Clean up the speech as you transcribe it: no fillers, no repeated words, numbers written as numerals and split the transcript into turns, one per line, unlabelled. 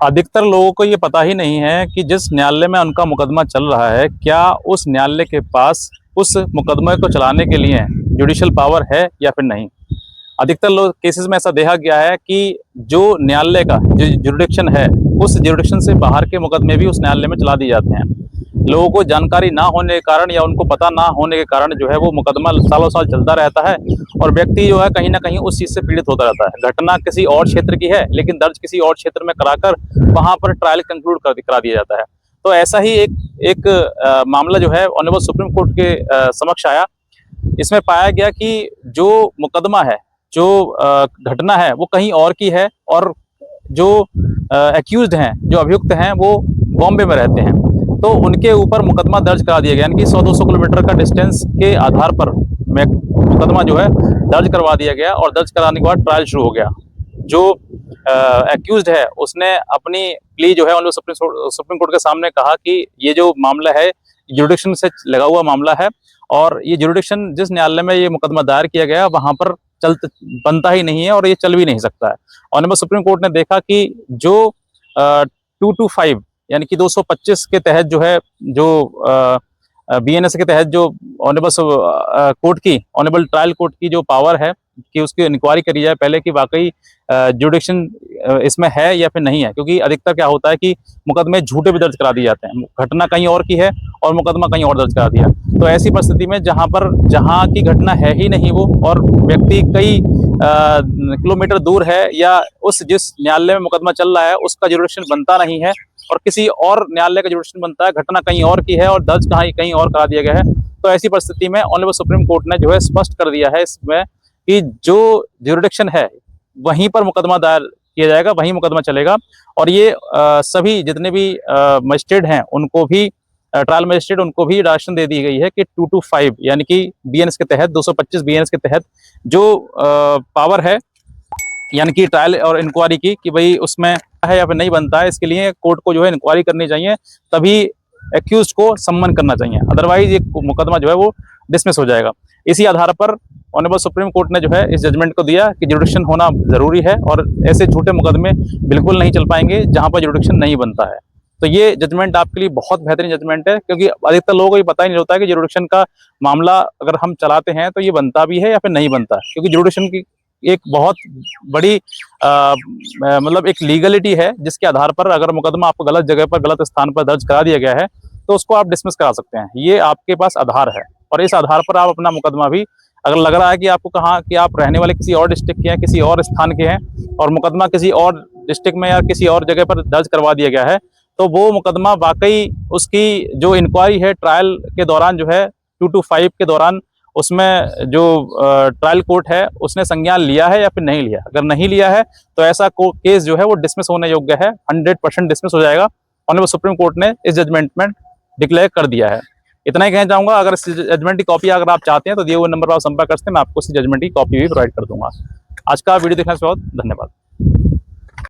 अधिकतर लोगों को ये पता ही नहीं है कि जिस न्यायालय में उनका मुकदमा चल रहा है, क्या उस न्यायालय के पास उस मुकदमे को चलाने के लिए जुडिशियल पावर है या फिर नहीं। अधिकतर लोग केसेस में ऐसा देखा गया है कि जो न्यायालय का जो जुरिडिक्शन है, उस जुरिडिक्शन से बाहर के मुकदमे भी उस न्यायालय में चला दिए जाते हैं। लोगों को जानकारी ना होने के कारण या उनको पता ना होने के कारण जो है वो मुकदमा सालों साल चलता रहता है और व्यक्ति जो है कहीं ना कहीं उस चीज़ से पीड़ित होता रहता है। घटना किसी और क्षेत्र की है लेकिन दर्ज किसी और क्षेत्र में कराकर वहां पर ट्रायल कंक्लूड करा दिया जाता है। तो ऐसा ही एक मामला जो है ऑनरेबल सुप्रीम कोर्ट के समक्ष आया। इसमें पाया गया कि जो मुकदमा है, जो घटना है वो कहीं और की है और जो एक्यूज्ड हैं, जो अभियुक्त हैं, वो बॉम्बे में रहते हैं। तो उनके ऊपर मुकदमा दर्ज करा दिया गया, यानी कि 100-200 किलोमीटर का डिस्टेंस के आधार पर मुकदमा जो है दर्ज करवा दिया गया और दर्ज कराने के बाद ट्रायल शुरू हो गया। जो एक्यूज्ड है उसने अपनी प्ली जो है सुप्रीम कोर्ट के सामने कहा कि ये जो मामला है जुरिडिक्शन से लगा हुआ मामला है और ये जुरिडिक्शन जिस न्यायालय में ये मुकदमा दायर किया गया वहां पर बनता ही नहीं है और ये चल भी नहीं सकता है। ऑनरेबल सुप्रीम कोर्ट ने देखा कि जो 225 यानी कि 225 के तहत जो है, जो बीएनएस के तहत जो ऑनरेबल ट्रायल कोर्ट की जो पावर है कि उसकी इंक्वायरी करी जाए पहले कि वाकई जुडिक्शन इसमें है या फिर नहीं है। क्योंकि अधिकतर क्या होता है कि मुकदमे झूठे भी दर्ज करा दिए जाते हैं, घटना कहीं और की है और मुकदमा कहीं और दर्ज करा दिया। तो ऐसी परिस्थिति में जहां की घटना है ही नहीं वो और व्यक्ति कई किलोमीटर दूर है या उस जिस न्यायालय में मुकदमा चल रहा है उसका जुडिक्शन बनता नहीं है और किसी और न्यायालय का जुडिक्शन बनता है, घटना कहीं और की है और दर्ज कहीं और करा दिया गया है। तो ऐसी परिस्थिति में ऑनरेबल सुप्रीम कोर्ट ने जो है स्पष्ट कर दिया है इसमें कि जो जुरिडिक्शन है वहीं पर मुकदमा दायर किया जाएगा, वहीं मुकदमा चलेगा। और ये सभी जितने भी मजिस्ट्रेट हैं उनको भी ट्रायल मजिस्ट्रेट उनको भी डायरेक्शन दे दी गई है कि 225 यानी कि बीएनएस के तहत 225 बीएनएस के तहत जो पावर है यानी कि ट्रायल और इंक्वायरी की कि भाई उसमें है या फिर नहीं बनता है, इसके लिए कोर्ट को जो है इंक्वायरी करनी चाहिए, तभी एक्यूज को सम्मन करना चाहिए, अदरवाइज ये मुकदमा जो है वो डिसमिस हो जाएगा। इसी आधार पर ऑनरेबल सुप्रीम कोर्ट ने जो है इस जजमेंट को दिया कि जुडिक्शन होना जरूरी है और ऐसे झूठे मुकदमे बिल्कुल नहीं चल पाएंगे जहां पर जुडिक्शन नहीं बनता है। तो ये जजमेंट आपके लिए बहुत बेहतरीन जजमेंट है क्योंकि अधिकतर लोगों को ये पता ही नहीं होता है कि जुडिक्शन का मामला अगर हम चलाते हैं तो ये बनता भी है या फिर नहीं बनता है। क्योंकि जुडिक्शन की एक बहुत बड़ी मतलब एक लीगलिटी है जिसके आधार पर अगर मुकदमा आपको गलत जगह पर गलत स्थान पर दर्ज करा दिया गया है तो उसको आप डिसमिस करा सकते हैं। ये आपके पास आधार है और इस आधार पर आप अपना मुकदमा भी, अगर लग रहा है कि आपको कहाँ कि आप रहने वाले किसी और डिस्ट्रिक्ट के हैं, किसी और स्थान के हैं और मुकदमा किसी और डिस्ट्रिक्ट में या किसी और जगह पर दर्ज करवा दिया गया है, तो वो मुकदमा वाकई उसकी जो इंक्वायरी है ट्रायल के दौरान जो है 225 के दौरान उसमें जो ट्रायल कोर्ट है उसने संज्ञान लिया है या फिर नहीं लिया। अगर नहीं लिया है तो ऐसा केस जो है वो डिसमिस होने योग्य है, 100% डिसमिस हो जाएगा। ऑनरेबल सुप्रीम कोर्ट ने इस जजमेंट में डिक्लेयर कर दिया है। इतना ही कहना चाहूंगा। अगर इस जजमेंट की कॉपी अगर आप चाहते हैं तो दिए हुए नंबर पर आप संपर्क करते हैं, मैं आपको इस जजमेंट की कॉपी भी प्रोवाइड कर दूंगा। आज का वीडियो देखने से बहुत धन्यवाद।